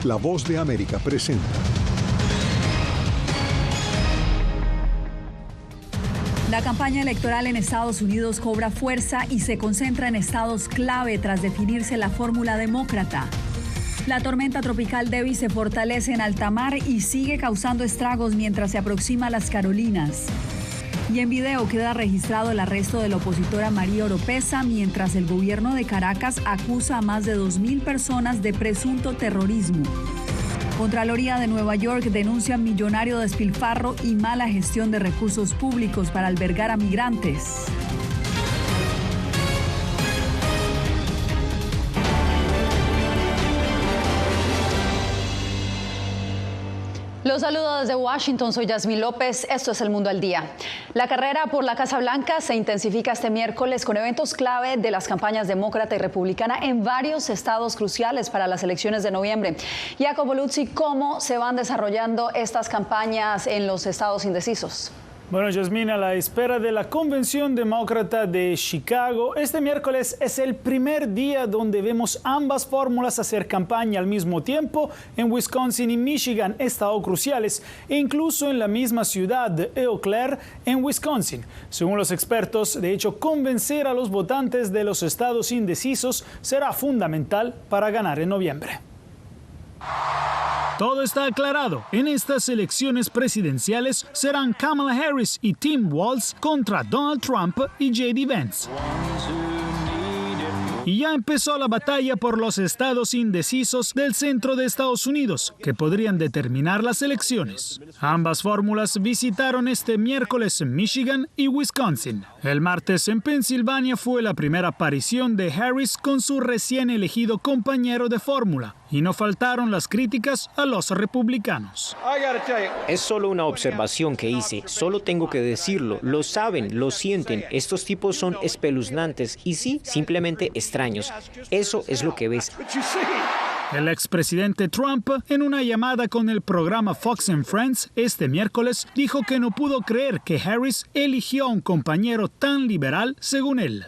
La Voz de América presenta. La campaña electoral en Estados Unidos cobra fuerza y se concentra en estados clave tras definirse la fórmula demócrata. La tormenta tropical Debbie se fortalece en alta mar y sigue causando estragos mientras se aproxima a las Carolinas. Y en video queda registrado el arresto de la opositora María Oropesa mientras el gobierno de Caracas acusa a más de 2.000 personas de presunto terrorismo. Contraloría de Nueva York denuncia millonario despilfarro y mala gestión de recursos públicos para albergar a migrantes. Los saludo desde Washington, soy Yasmín López, esto es El Mundo al Día. La carrera por la Casa Blanca se intensifica este miércoles con eventos clave de las campañas demócrata y republicana en varios estados cruciales para las elecciones de noviembre. Jacopo Luzzi, ¿cómo se van desarrollando estas campañas en los estados indecisos? Bueno, Yasmín, a la espera de la Convención Demócrata de Chicago, este miércoles es el primer día donde vemos ambas fórmulas hacer campaña al mismo tiempo en Wisconsin y Michigan, estados cruciales, e incluso en la misma ciudad de Eau Claire, en Wisconsin. Según los expertos, de hecho, convencer a los votantes de los estados indecisos será fundamental para ganar en noviembre. Todo está aclarado. En estas elecciones presidenciales serán Kamala Harris y Tim Walz contra Donald Trump y J.D. Vance. Y ya empezó la batalla por los estados indecisos del centro de Estados Unidos, que podrían determinar las elecciones. Ambas fórmulas visitaron este miércoles Michigan y Wisconsin. El martes en Pensilvania fue la primera aparición de Harris con su recién elegido compañero de fórmula. Y no faltaron las críticas a los republicanos. Es solo una observación que hice, solo tengo que decirlo, lo saben, lo sienten, estos tipos son espeluznantes y sí, simplemente extraños. Eso es lo que ves. El expresidente Trump, en una llamada con el programa Fox and Friends este miércoles, dijo que no pudo creer que Harris eligió a un compañero tan liberal según él.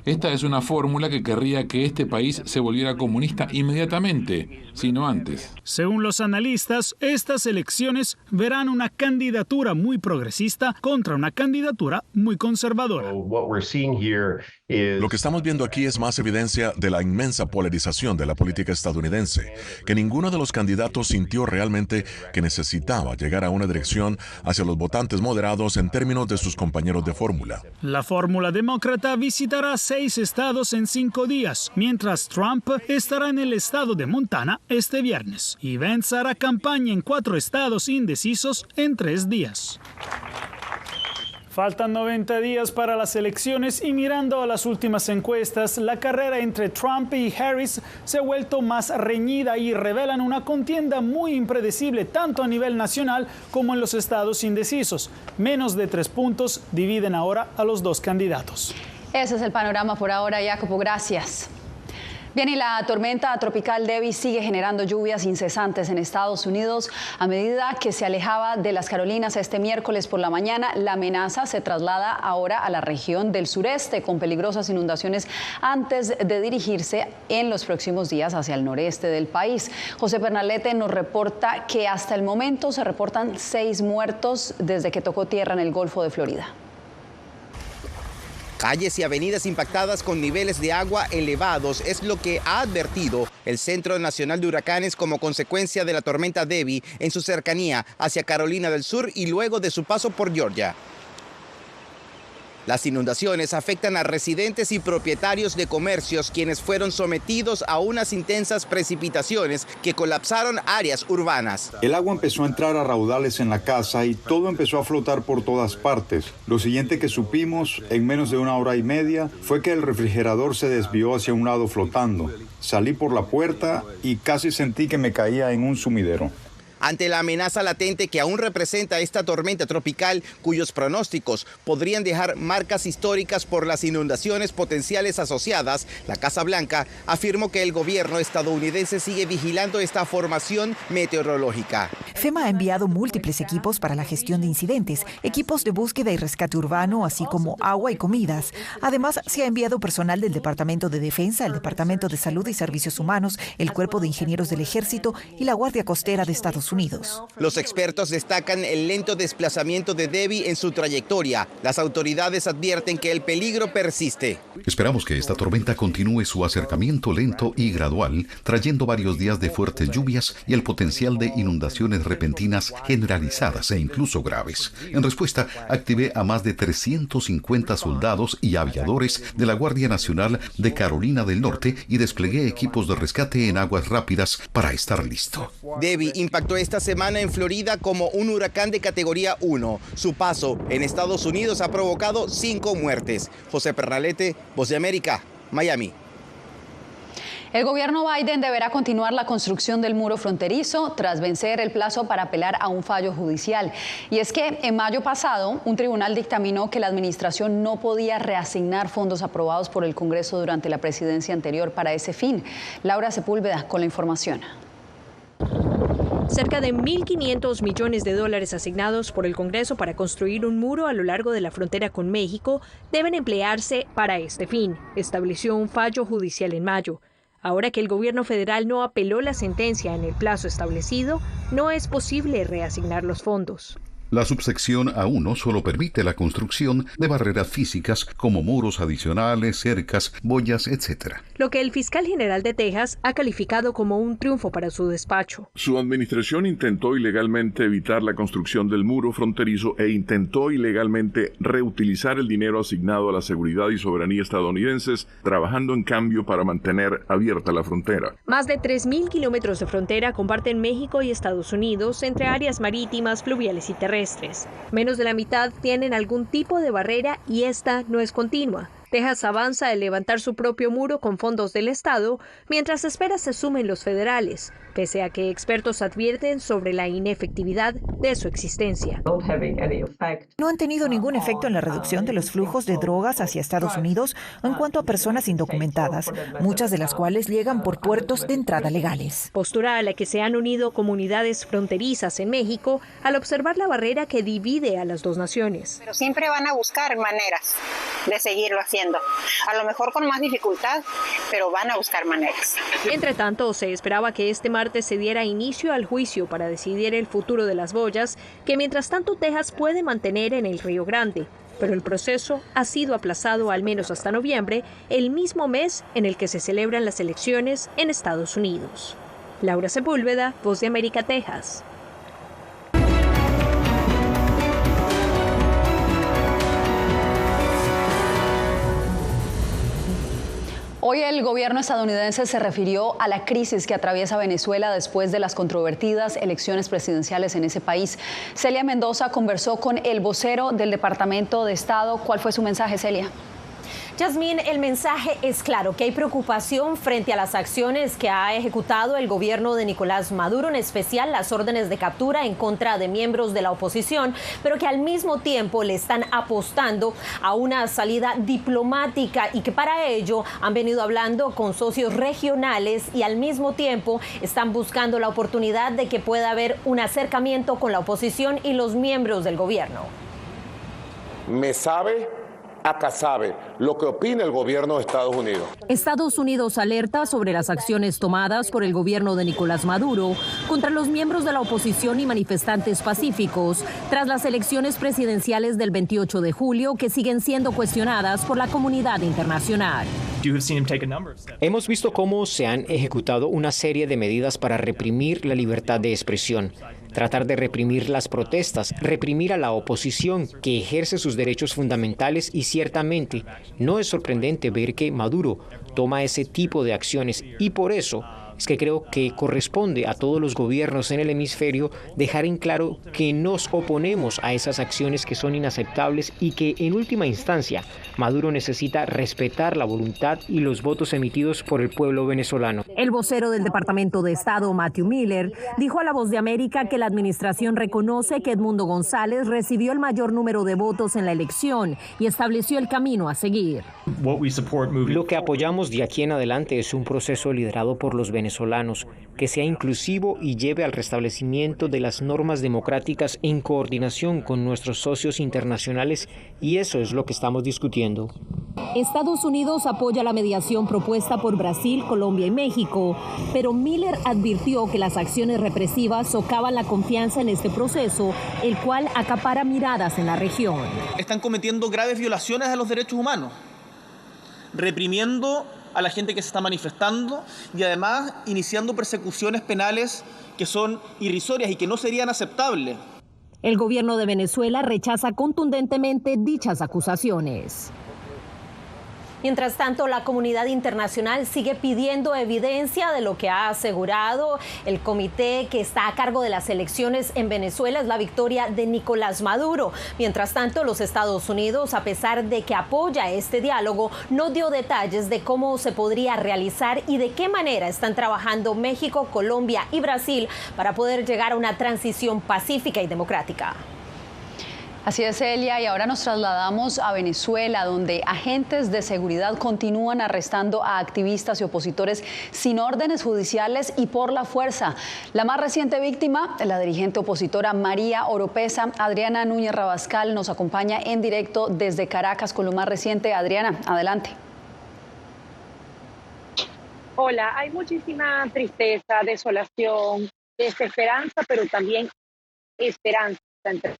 Esta es una fórmula que querría que este país se volviera comunista inmediatamente, sino antes. Según los analistas, estas elecciones verán una candidatura muy progresista contra una candidatura muy conservadora. Lo que estamos viendo aquí es más evidencia de la inmensa polarización de la política estadounidense, que ninguno de los candidatos sintió realmente que necesitaba llegar a una dirección hacia los votantes moderados en términos de sus compañeros de fórmula. La fórmula demócrata visitará 6 estados en 5 días, mientras Trump estará en el estado de Montana este viernes y Vance hará campaña en 4 estados indecisos en 3 días. Faltan 90 días para las elecciones y mirando a las últimas encuestas, la carrera entre Trump y Harris se ha vuelto más reñida y revelan una contienda muy impredecible tanto a nivel nacional como en los estados indecisos. Menos de 3 puntos dividen ahora a los 2 candidatos. Ese es el panorama por ahora, Jacopo. Gracias. Bien, y la tormenta tropical Debbie sigue generando lluvias incesantes en Estados Unidos. A medida que se alejaba de las Carolinas este miércoles por la mañana, la amenaza se traslada ahora a la región del sureste con peligrosas inundaciones antes de dirigirse en los próximos días hacia el noreste del país. José Pernalete nos reporta que hasta el momento se reportan 6 muertos desde que tocó tierra en el Golfo de Florida. Calles y avenidas impactadas con niveles de agua elevados es lo que ha advertido el Centro Nacional de Huracanes como consecuencia de la tormenta Debbie en su cercanía hacia Carolina del Sur y luego de su paso por Georgia. Las inundaciones afectan a residentes y propietarios de comercios quienes fueron sometidos a unas intensas precipitaciones que colapsaron áreas urbanas. El agua empezó a entrar a raudales en la casa y todo empezó a flotar por todas partes. Lo siguiente que supimos en menos de 1 hora y media fue que el refrigerador se desvió hacia un lado flotando. Salí por la puerta y casi sentí que me caía en un sumidero. ante la amenaza latente que aún representa esta tormenta tropical, cuyos pronósticos podrían dejar marcas históricas por las inundaciones potenciales asociadas. La Casa Blanca afirmó que el gobierno estadounidense sigue vigilando esta formación meteorológica. FEMA ha enviado múltiples equipos para la gestión de incidentes, equipos de búsqueda y rescate urbano, así como agua y comidas. Además, se ha enviado personal del Departamento de Defensa, el Departamento de Salud y Servicios Humanos, el Cuerpo de Ingenieros del Ejército y la Guardia Costera de Estados Unidos. Los expertos destacan el lento desplazamiento de Debbie en su trayectoria. Las autoridades advierten que el peligro persiste. Esperamos que esta tormenta continúe su acercamiento lento y gradual, trayendo varios días de fuertes lluvias y el potencial de inundaciones repentinas generalizadas e incluso graves. En respuesta, activé a más de 350 soldados y aviadores de la Guardia Nacional de Carolina del Norte y desplegué equipos de rescate en aguas rápidas para estar listo. Debbie impactó esta semana en Florida como un huracán de categoría 1. Su paso en Estados Unidos ha provocado 5 muertes. José Pernalete, Voz de América, Miami. El gobierno Biden deberá continuar la construcción del muro fronterizo tras vencer el plazo para apelar a un fallo judicial. Y es que en mayo pasado, un tribunal dictaminó que la administración no podía reasignar fondos aprobados por el Congreso durante la presidencia anterior para ese fin. Laura Sepúlveda con la información. Cerca de $1.500 millones asignados por el Congreso para construir un muro a lo largo de la frontera con México deben emplearse para este fin, estableció un fallo judicial en mayo. Ahora que el gobierno federal no apeló la sentencia en el plazo establecido, no es posible reasignar los fondos. La subsección A1 solo permite la construcción de barreras físicas como muros adicionales, cercas, boyas, etc. Lo que el fiscal general de Texas ha calificado como un triunfo para su despacho. Su administración intentó ilegalmente evitar la construcción del muro fronterizo e intentó ilegalmente reutilizar el dinero asignado a la seguridad y soberanía estadounidenses, trabajando en cambio para mantener abierta la frontera. Más de 3.000 kilómetros de frontera comparten México y Estados Unidos entre áreas marítimas, fluviales y terrestres. Menos de la mitad tienen algún tipo de barrera y esta no es continua. Texas avanza en levantar su propio muro con fondos del Estado, mientras espera se sumen los federales, pese a que expertos advierten sobre la inefectividad de su existencia. No han tenido ningún efecto en la reducción de los flujos de drogas hacia Estados Unidos en cuanto a personas indocumentadas, muchas de las cuales llegan por puertos de entrada legales. Postura a la que se han unido comunidades fronterizas en México al observar la barrera que divide a las dos naciones. Pero siempre van a buscar maneras de seguirlo haciendo. A lo mejor con más dificultad, pero van a buscar maneras. Entre tanto, se esperaba que este martes se diera inicio al juicio para decidir el futuro de las boyas, que mientras tanto Texas puede mantener en el Río Grande. Pero el proceso ha sido aplazado al menos hasta noviembre, el mismo mes en el que se celebran las elecciones en Estados Unidos. Laura Sepúlveda, Voz de América, Texas. Hoy el gobierno estadounidense se refirió a la crisis que atraviesa Venezuela después de las controvertidas elecciones presidenciales en ese país. Celia Mendoza conversó con el vocero del Departamento de Estado. ¿Cuál fue su mensaje, Celia? Yasmín, el mensaje es claro, que hay preocupación frente a las acciones que ha ejecutado el gobierno de Nicolás Maduro, en especial las órdenes de captura en contra de miembros de la oposición, pero que al mismo tiempo le están apostando a una salida diplomática y que para ello han venido hablando con socios regionales y al mismo tiempo están buscando la oportunidad de que pueda haber un acercamiento con la oposición y los miembros del gobierno. Acá sabe lo que opina el gobierno de Estados Unidos. Estados Unidos alerta sobre las acciones tomadas por el gobierno de Nicolás Maduro contra los miembros de la oposición y manifestantes pacíficos tras las elecciones presidenciales del 28 de julio que siguen siendo cuestionadas por la comunidad internacional. Hemos visto cómo se han ejecutado una serie de medidas para reprimir la libertad de expresión, tratar de reprimir las protestas, reprimir a la oposición que ejerce sus derechos fundamentales y ciertamente no es sorprendente ver que Maduro toma ese tipo de acciones y por eso es que creo que corresponde a todos los gobiernos en el hemisferio dejar en claro que nos oponemos a esas acciones que son inaceptables y que en última instancia Maduro necesita respetar la voluntad y los votos emitidos por el pueblo venezolano. El vocero del Departamento de Estado, Matthew Miller, dijo a La Voz de América que la administración reconoce que Edmundo González recibió el mayor número de votos en la elección y estableció el camino a seguir. Lo que apoyamos de aquí en adelante es un proceso liderado por los venezolanos que sea inclusivo y lleve al restablecimiento de las normas democráticas en coordinación con nuestros socios internacionales, y eso es lo que estamos discutiendo. Estados Unidos apoya la mediación propuesta por Brasil, Colombia y México, pero Miller advirtió que las acciones represivas socavan la confianza en este proceso, el cual acapara miradas en la región. Están cometiendo graves violaciones a los derechos humanos, reprimiendo a la gente que se está manifestando y además iniciando persecuciones penales que son irrisorias y que no serían aceptables. El gobierno de Venezuela rechaza contundentemente dichas acusaciones. Mientras tanto, la comunidad internacional sigue pidiendo evidencia de lo que ha asegurado el comité que está a cargo de las elecciones en Venezuela, es la victoria de Nicolás Maduro. Mientras tanto, los Estados Unidos, a pesar de que apoya este diálogo, no dio detalles de cómo se podría realizar y de qué manera están trabajando México, Colombia y Brasil para poder llegar a una transición pacífica y democrática. Así es, Elia, y ahora nos trasladamos a Venezuela, donde agentes de seguridad continúan arrestando a activistas y opositores sin órdenes judiciales y por la fuerza. La más reciente víctima, la dirigente opositora María Oropesa. Adriana Núñez Rabascal nos acompaña en directo desde Caracas con lo más reciente. Adriana, adelante. Hola, hay muchísima tristeza, desolación, desesperanza, pero también esperanza entre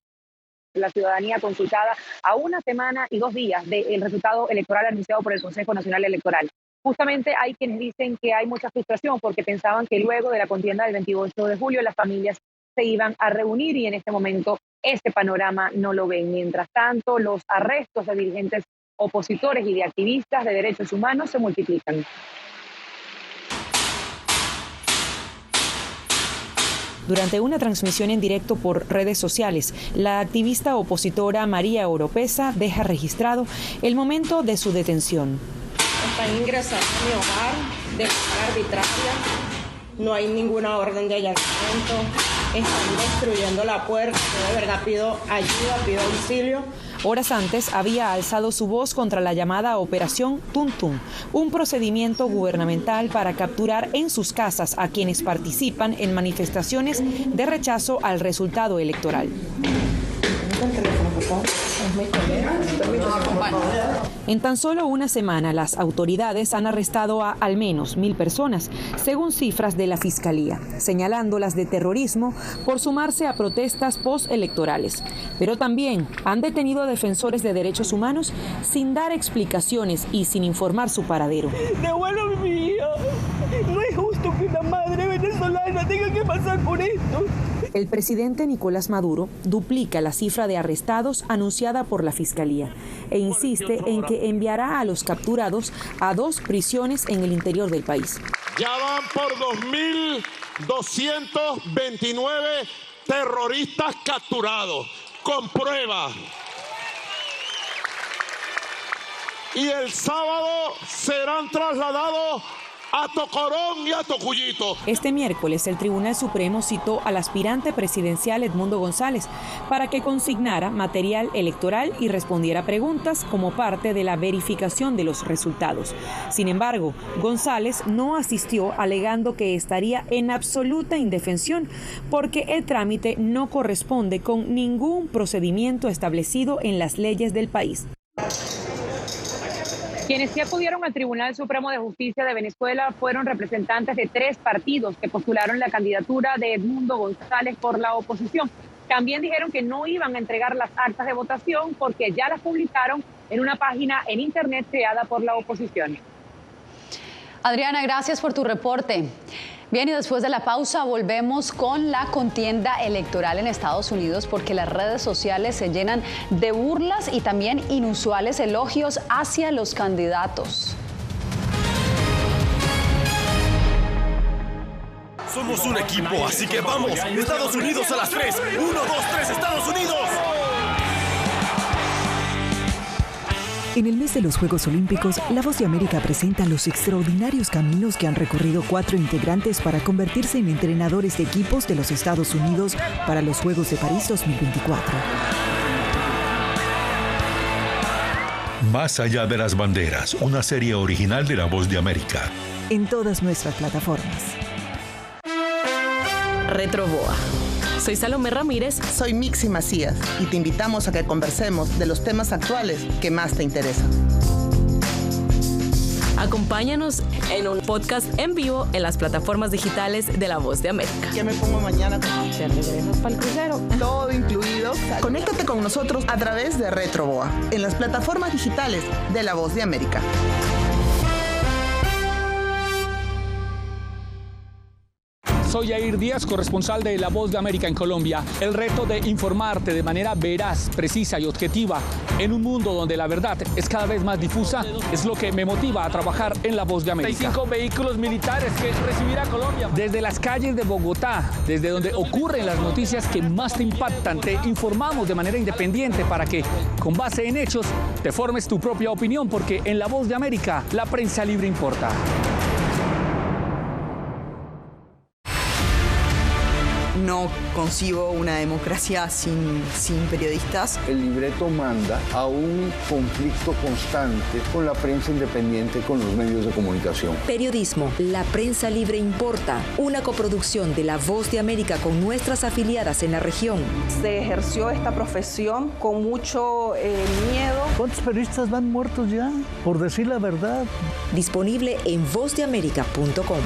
la ciudadanía consultada a una semana y 2 días del resultado electoral anunciado por el Consejo Nacional Electoral. Justamente hay quienes dicen que hay mucha frustración porque pensaban que luego de la contienda del 28 de julio las familias se iban a reunir y en este momento este panorama no lo ven. Mientras tanto, los arrestos de dirigentes opositores y de activistas de derechos humanos se multiplican. Durante una transmisión en directo por redes sociales, la activista opositora María Oropesa deja registrado el momento de su detención. Están ingresando a mi hogar de manera arbitraria, no hay ninguna orden de allanamiento, están destruyendo la puerta, yo de verdad pido ayuda, pido auxilio. Horas antes había alzado su voz contra la llamada Operación Tuntún, un procedimiento gubernamental para capturar en sus casas a quienes participan en manifestaciones de rechazo al resultado electoral. En tan solo una semana, las autoridades han arrestado a al menos 1.000 personas, según cifras de la Fiscalía, señalándolas de terrorismo por sumarse a protestas postelectorales. Pero también han detenido a defensores de derechos humanos sin dar explicaciones y sin informar su paradero. ¡Devuelvo mi hija! No es justo que una madre venezolana tenga que pasar por esto. El presidente Nicolás Maduro duplica la cifra de arrestados anunciada por la Fiscalía e insiste en que enviará a los capturados a 2 prisiones en el interior del país. Ya van por 2.229 terroristas capturados, con pruebas. Y el sábado serán trasladados a Tocorón y a Tocuyito. Este miércoles el Tribunal Supremo citó al aspirante presidencial Edmundo González para que consignara material electoral y respondiera preguntas como parte de la verificación de los resultados. Sin embargo, González no asistió, alegando que estaría en absoluta indefensión porque el trámite no corresponde con ningún procedimiento establecido en las leyes del país. Quienes sí acudieron al Tribunal Supremo de Justicia de Venezuela fueron representantes de 3 partidos que postularon la candidatura de Edmundo González por la oposición. También dijeron que no iban a entregar las actas de votación porque ya las publicaron en una página en internet creada por la oposición. Adriana, gracias por tu reporte. Bien, y después de la pausa volvemos con la contienda electoral en Estados Unidos porque las redes sociales se llenan de burlas y también inusuales elogios hacia los candidatos. Somos un equipo, así que vamos. Estados Unidos a las 3. 1, 2, 3, Estados Unidos. En el mes de los Juegos Olímpicos, La Voz de América presenta los extraordinarios caminos que han recorrido 4 integrantes para convertirse en entrenadores de equipos de los Estados Unidos para los Juegos de París 2024. Más allá de las banderas, una serie original de La Voz de América. En todas nuestras plataformas. Retroboa. Soy Salomé Ramírez. Soy Mixi Macías y te invitamos a que conversemos de los temas actuales que más te interesan. Acompáñanos en un podcast en vivo en las plataformas digitales de La Voz de América. ¿Qué me pongo mañana? ¿Te regresas para el crucero? Todo incluido. Conéctate con nosotros a través de Retroboa en las plataformas digitales de La Voz de América. Soy Yair Díaz, corresponsal de La Voz de América en Colombia. El reto de informarte de manera veraz, precisa y objetiva en un mundo donde la verdad es cada vez más difusa es lo que me motiva a trabajar en La Voz de América. 35 vehículos militares que recibirá Colombia. Desde las calles de Bogotá, desde donde ocurren las noticias que más te impactan, te informamos de manera independiente para que, con base en hechos, te formes tu propia opinión, porque en La Voz de América la prensa libre importa. No concibo una democracia sin periodistas. El libreto manda a un conflicto constante con la prensa independiente, con los medios de comunicación. Periodismo, la prensa libre importa. Una coproducción de La Voz de América con nuestras afiliadas en la región. Se ejerció esta profesión con mucho miedo. ¿Cuántos periodistas van muertos ya por decir la verdad? Disponible en vozdeamerica.com.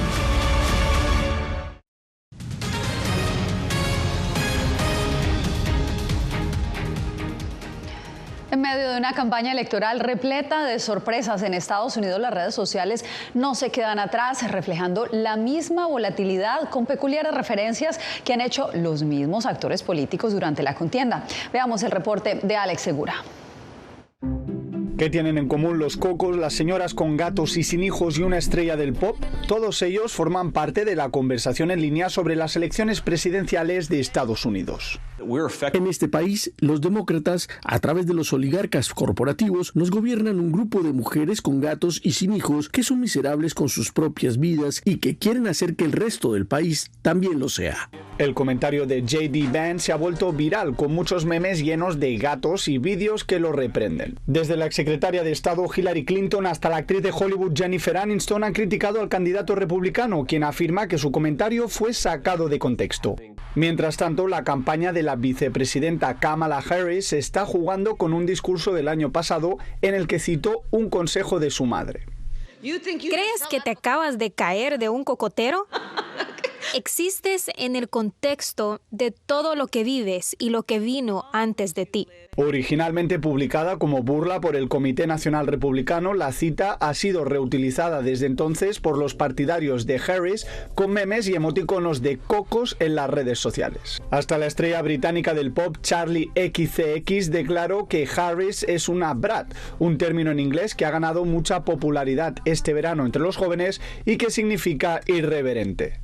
En medio de una campaña electoral repleta de sorpresas en Estados Unidos, las redes sociales no se quedan atrás, reflejando la misma volatilidad con peculiares referencias que han hecho los mismos actores políticos durante la contienda. Veamos el reporte de Alex Segura. ¿Qué tienen en común los cocos, las señoras con gatos y sin hijos y una estrella del pop? Todos ellos forman parte de la conversación en línea sobre las elecciones presidenciales de Estados Unidos. En este país, los demócratas, a través de los oligarcas corporativos, nos gobiernan un grupo de mujeres con gatos y sin hijos que son miserables con sus propias vidas y que quieren hacer que el resto del país también lo sea. El comentario de J.D. Vance se ha vuelto viral, con muchos memes llenos de gatos y vídeos que lo reprenden. Desde la exsecretaria de Estado Hillary Clinton hasta la actriz de Hollywood Jennifer Aniston han criticado al candidato republicano, quien afirma que su comentario fue sacado de contexto. Mientras tanto, la campaña de la vicepresidenta Kamala Harris se está jugando con un discurso del año pasado en el que citó un consejo de su madre. ¿Crees que te acabas de caer de un cocotero? Existes en el contexto de todo lo que vives y lo que vino antes de ti. Originalmente publicada como burla por el Comité Nacional Republicano, la cita ha sido reutilizada desde entonces por los partidarios de Harris con memes y emoticonos de cocos en las redes sociales. Hasta la estrella británica del pop Charli XCX declaró que Harris es una brat, un término en inglés que ha ganado mucha popularidad este verano entre los jóvenes y que significa irreverente.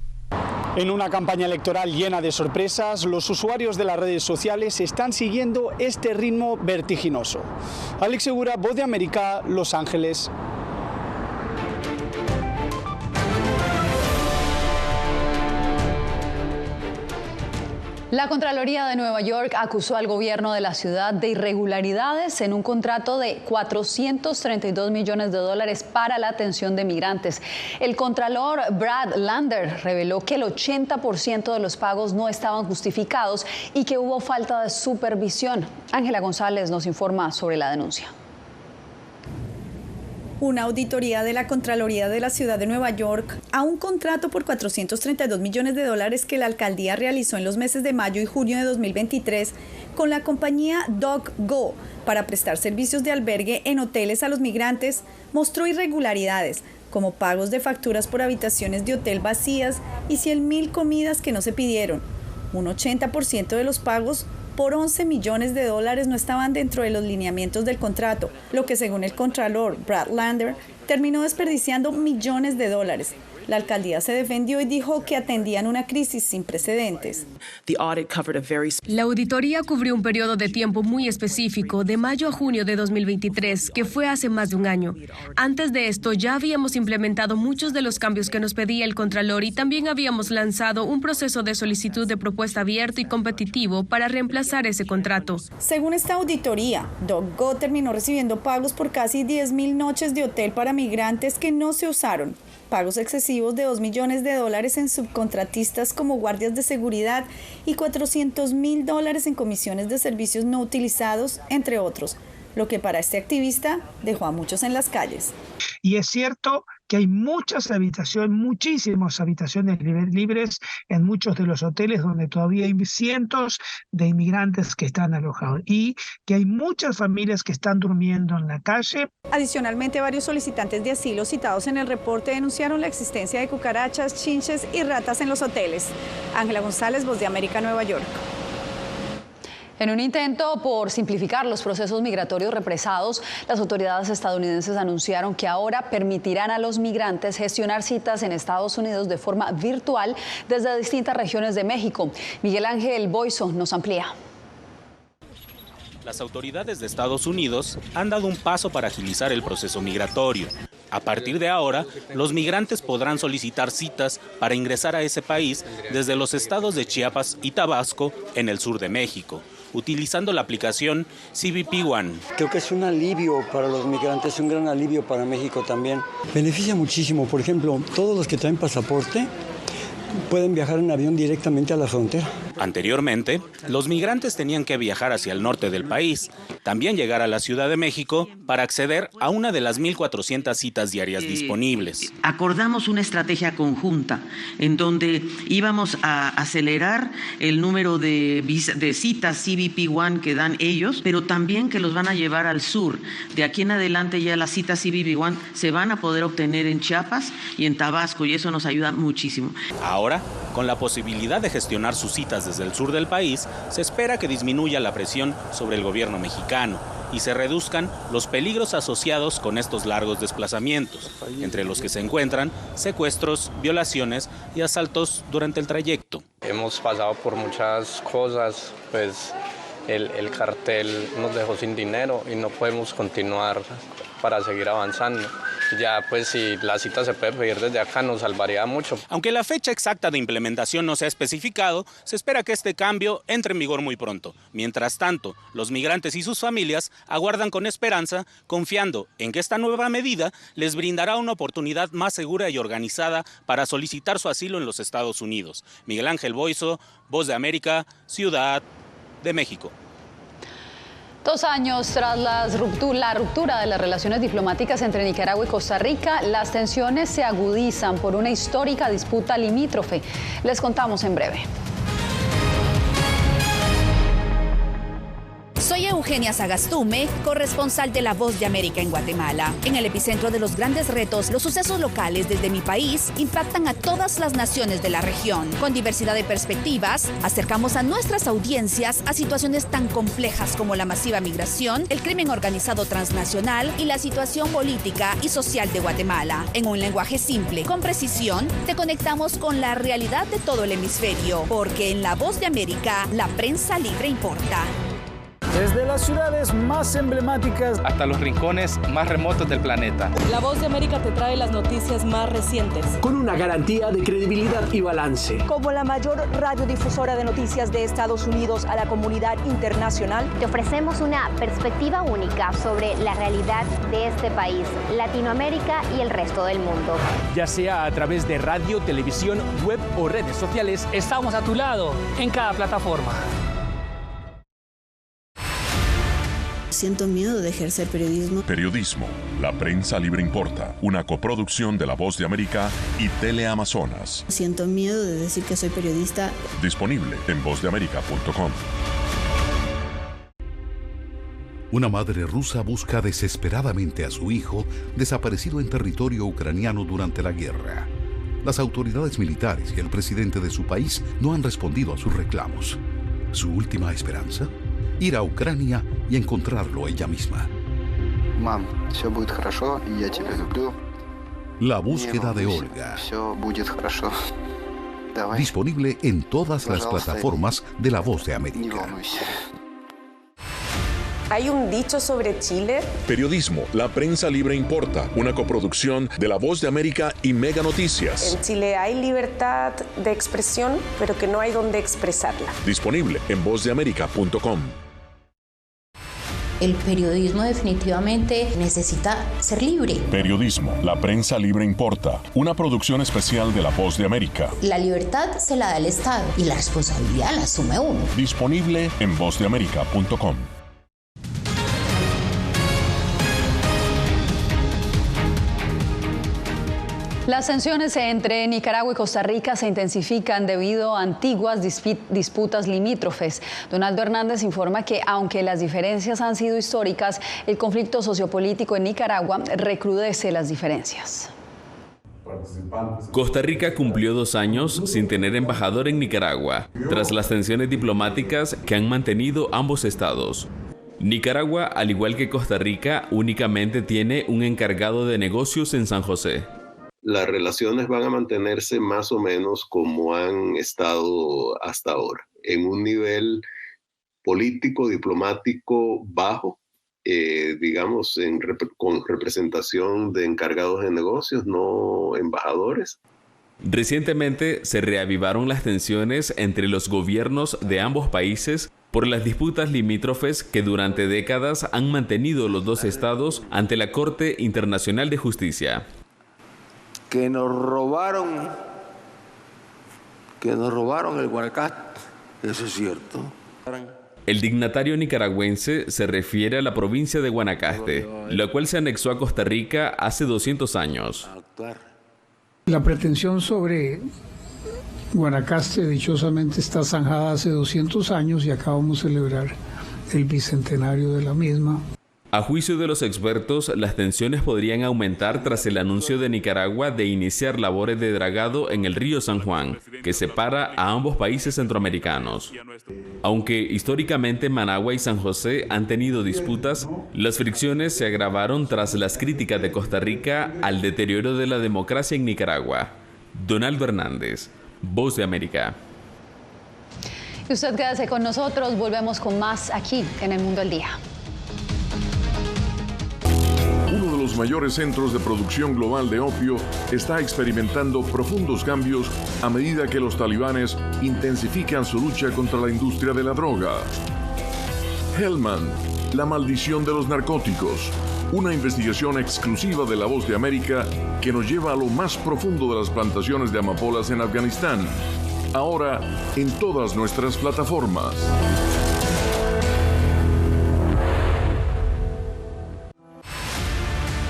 En una campaña electoral llena de sorpresas, los usuarios de las redes sociales están siguiendo este ritmo vertiginoso. Alex Segura, Voz de América, Los Ángeles. La Contraloría de Nueva York acusó al gobierno de la ciudad de irregularidades en un contrato de $432 millones para la atención de migrantes. El contralor Brad Lander reveló que el 80% de los pagos no estaban justificados y que hubo falta de supervisión. Ángela González nos informa sobre la denuncia. Una auditoría de la Contraloría de la Ciudad de Nueva York a un contrato por $432 millones que la alcaldía realizó en los meses de mayo y junio de 2023 con la compañía DocGo para prestar servicios de albergue en hoteles a los migrantes mostró irregularidades, como pagos de facturas por habitaciones de hotel vacías y 100,000 comidas que no se pidieron. Un 80% de los pagos por $11 millones no estaban dentro de los lineamientos del contrato, lo que según el contralor Brad Lander terminó desperdiciando millones de dólares. La alcaldía se defendió y dijo que atendían una crisis sin precedentes. La auditoría cubrió un periodo de tiempo muy específico, de mayo a junio de 2023, que fue hace más de un año. Antes de esto ya habíamos implementado muchos de los cambios que nos pedía el Contralor y también habíamos lanzado un proceso de solicitud de propuesta abierto y competitivo para reemplazar ese contrato. Según esta auditoría, DocGo terminó recibiendo pagos por casi 10.000 noches de hotel para migrantes que no se usaron, pagos excesivos de $2 millones en subcontratistas como guardias de seguridad y $400.000 en comisiones de servicios no utilizados, entre otros, lo que para este activista dejó a muchos en las calles. Y es cierto que hay muchísimas habitaciones libres en muchos de los hoteles donde todavía hay cientos de inmigrantes que están alojados y que hay muchas familias que están durmiendo en la calle. Adicionalmente, varios solicitantes de asilo citados en el reporte denunciaron la existencia de cucarachas, chinches y ratas en los hoteles. Ángela González, Voz de América, Nueva York. En un intento por simplificar los procesos migratorios represados, las autoridades estadounidenses anunciaron que ahora permitirán a los migrantes gestionar citas en Estados Unidos de forma virtual desde distintas regiones de México. Miguel Ángel Boiso nos amplía. Las autoridades de Estados Unidos han dado un paso para agilizar el proceso migratorio. A partir de ahora, los migrantes podrán solicitar citas para ingresar a ese país desde los estados de Chiapas y Tabasco, en el sur de México, utilizando la aplicación CBP One. Creo que es un alivio para los migrantes, un gran alivio para México también. Beneficia muchísimo, por ejemplo, todos los que traen pasaporte pueden viajar en avión directamente a la frontera. Anteriormente, los migrantes tenían que viajar hacia el norte del país, también llegar a la Ciudad de México para acceder a una de las 1,400 citas diarias disponibles. Acordamos una estrategia conjunta en donde íbamos a acelerar el número de citas CBP One que dan ellos, pero también que los van a llevar al sur. De aquí en adelante ya las citas CBP One se van a poder obtener en Chiapas y en Tabasco y eso nos ayuda muchísimo. Ahora, con la posibilidad de gestionar sus citas desde el sur del país, se espera que disminuya la presión sobre el gobierno mexicano y se reduzcan los peligros asociados con estos largos desplazamientos, entre los que se encuentran secuestros, violaciones y asaltos durante el trayecto. Hemos pasado por muchas cosas, pues el cartel nos dejó sin dinero y no podemos continuar para seguir avanzando. Ya, pues si la cita se puede pedir desde acá, nos salvaría mucho. Aunque la fecha exacta de implementación no se ha especificado, se espera que este cambio entre en vigor muy pronto. Mientras tanto, los migrantes y sus familias aguardan con esperanza, confiando en que esta nueva medida les brindará una oportunidad más segura y organizada para solicitar su asilo en los Estados Unidos. Miguel Ángel Boiso, Voz de América, Ciudad de México. 2 años tras la ruptura de las relaciones diplomáticas entre Nicaragua y Costa Rica, las tensiones se agudizan por una histórica disputa limítrofe. Les contamos en breve. Soy Eugenia Sagastume, corresponsal de La Voz de América en Guatemala. En el epicentro de los grandes retos, los sucesos locales desde mi país impactan a todas las naciones de la región. Con diversidad de perspectivas, acercamos a nuestras audiencias a situaciones tan complejas como la masiva migración, el crimen organizado transnacional y la situación política y social de Guatemala. En un lenguaje simple, con precisión, te conectamos con la realidad de todo el hemisferio, porque en La Voz de América, la prensa libre importa. Desde las ciudades más emblemáticas hasta los rincones más remotos del planeta. La Voz de América te trae las noticias más recientes. Con una garantía de credibilidad y balance. Como la mayor radiodifusora de noticias de Estados Unidos a la comunidad internacional, te ofrecemos una perspectiva única sobre la realidad de este país, Latinoamérica y el resto del mundo. Ya sea a través de radio, televisión, web o redes sociales, estamos a tu lado en cada plataforma. Siento miedo de ejercer periodismo. Periodismo. La prensa libre importa. Una coproducción de La Voz de América y Teleamazonas. Siento miedo de decir que soy periodista. Disponible en vozdeamerica.com. Una madre rusa busca desesperadamente a su hijo desaparecido en territorio ucraniano durante la guerra. Las autoridades militares y el presidente de su país no han respondido a sus reclamos. ¿Su última esperanza? Ir a Ucrania y encontrarlo ella misma. Mam, все будет хорошо, y я тебя люблю. La búsqueda de Olga. Disponible en todas las plataformas de La Voz de América. Hay un dicho sobre Chile. Periodismo, la prensa libre importa, una coproducción de La Voz de América y Mega Noticias. En Chile hay libertad de expresión, pero que no hay donde expresarla. Disponible en vozdeamerica.com. El periodismo definitivamente necesita ser libre. Periodismo, la prensa libre importa, una producción especial de La Voz de América. La libertad se la da el Estado y la responsabilidad la asume uno. Disponible en vozdeamerica.com. Las tensiones entre Nicaragua y Costa Rica se intensifican debido a antiguas disputas limítrofes. Donaldo Hernández informa que, aunque las diferencias han sido históricas, el conflicto sociopolítico en Nicaragua recrudece las diferencias. Costa Rica cumplió 2 años sin tener embajador en Nicaragua, tras las tensiones diplomáticas que han mantenido ambos estados. Nicaragua, al igual que Costa Rica, únicamente tiene un encargado de negocios en San José. Las relaciones van a mantenerse más o menos como han estado hasta ahora, en un nivel político, diplomático bajo, digamos, con representación de encargados de negocios, no embajadores. Recientemente se reavivaron las tensiones entre los gobiernos de ambos países por las disputas limítrofes que durante décadas han mantenido los dos estados ante la Corte Internacional de Justicia. Que nos robaron el Guanacaste, eso es cierto. El dignatario nicaragüense se refiere a la provincia de Guanacaste, la cual se anexó a Costa Rica hace 200 años. La pretensión sobre Guanacaste dichosamente está zanjada hace 200 años y acabamos de celebrar el bicentenario de la misma. A juicio de los expertos, las tensiones podrían aumentar tras el anuncio de Nicaragua de iniciar labores de dragado en el río San Juan, que separa a ambos países centroamericanos. Aunque históricamente Managua y San José han tenido disputas, las fricciones se agravaron tras las críticas de Costa Rica al deterioro de la democracia en Nicaragua. Donaldo Hernández, Voz de América. Y usted quédese con nosotros, volvemos con más aquí en El Mundo al Día. Uno de los mayores centros de producción global de opio está experimentando profundos cambios a medida que los talibanes intensifican su lucha contra la industria de la droga. Hellman, la maldición de los narcóticos. Una investigación exclusiva de La Voz de América que nos lleva a lo más profundo de las plantaciones de amapolas en Afganistán. Ahora en todas nuestras plataformas.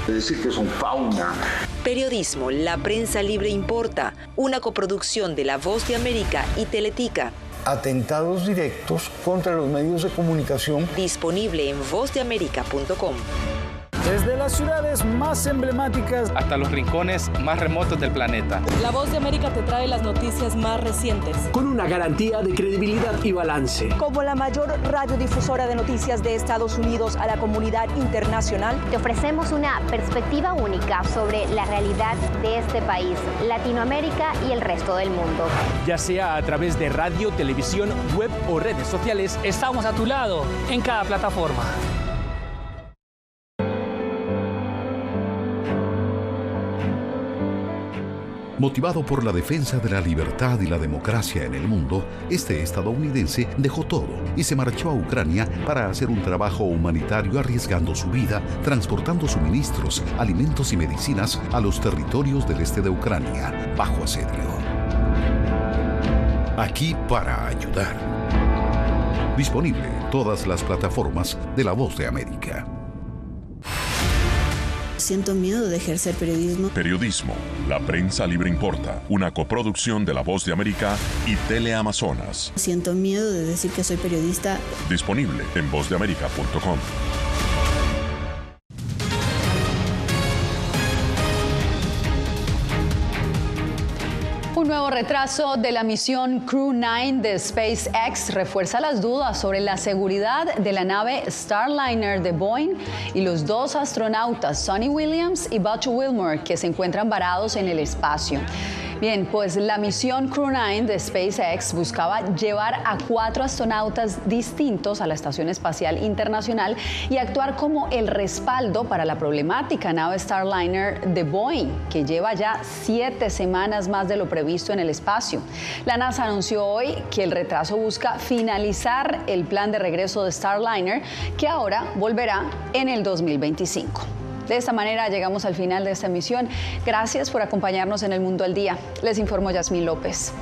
Decir que son fauna. Periodismo, la prensa libre importa, una coproducción de La Voz de América y Teletica. Atentados directos contra los medios de comunicación. Disponible en vozdeamerica.com. Desde las ciudades más emblemáticas hasta los rincones más remotos del planeta. La Voz de América te trae las noticias más recientes. Con una garantía de credibilidad y balance. Como la mayor radiodifusora de noticias de Estados Unidos a la comunidad internacional, te ofrecemos una perspectiva única sobre la realidad de este país, Latinoamérica y el resto del mundo. Ya sea a través de radio, televisión, web o redes sociales, estamos a tu lado en cada plataforma. Motivado por la defensa de la libertad y la democracia en el mundo, este estadounidense dejó todo y se marchó a Ucrania para hacer un trabajo humanitario arriesgando su vida, transportando suministros, alimentos y medicinas a los territorios del este de Ucrania, bajo asedio. Aquí para ayudar. Disponible en todas las plataformas de La Voz de América. Siento miedo de ejercer periodismo. Periodismo, la prensa libre importa, una coproducción de La Voz de América y Teleamazonas. Siento miedo de decir que soy periodista. Disponible en vozdeamerica.com. Un nuevo retraso de la misión Crew 9 de SpaceX refuerza las dudas sobre la seguridad de la nave Starliner de Boeing y los dos astronautas Suni Williams y Butch Wilmore que se encuentran varados en el espacio. Bien, pues la misión Crew 9 de SpaceX buscaba llevar a 4 astronautas distintos a la Estación Espacial Internacional y actuar como el respaldo para la problemática nave Starliner de Boeing, que lleva ya 7 semanas más de lo previsto en el espacio. La NASA anunció hoy que el retraso busca finalizar el plan de regreso de Starliner, que ahora volverá en el 2025. De esta manera llegamos al final de esta emisión. Gracias por acompañarnos en El Mundo al Día. Les informó Yasmín López.